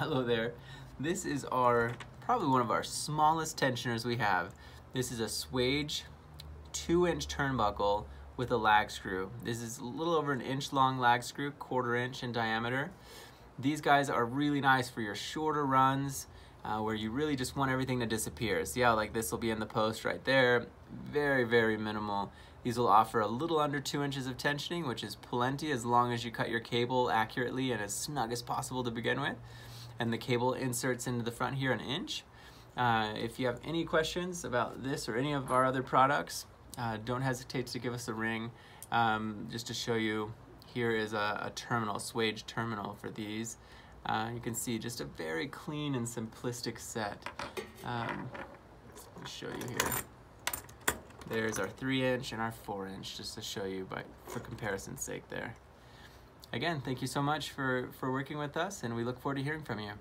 Hello there. This is probably one of our smallest tensioners we have. This is a Swage 2-inch turnbuckle with a lag screw. This is a little over an inch long lag screw, 1/4 inch in diameter. These guys are really nice for your shorter runs where you really just want everything to disappear. See how like this will be in the post right there? Very, very minimal. These will offer a little under 2 inches of tensioning, which is plenty as long as you cut your cable accurately and as snug as possible to begin with. And the cable inserts into the front here 1 inch. If you have any questions about this or any of our other products, don't hesitate to give us a ring. Just to show you, here is a terminal, Swage terminal for these. You can see just a very clean and simplistic set. Let me show you here. There's our 3-inch and our 4-inch, just to show you, but for comparison's sake there. Again, thank you so much for working with us, and we look forward to hearing from you.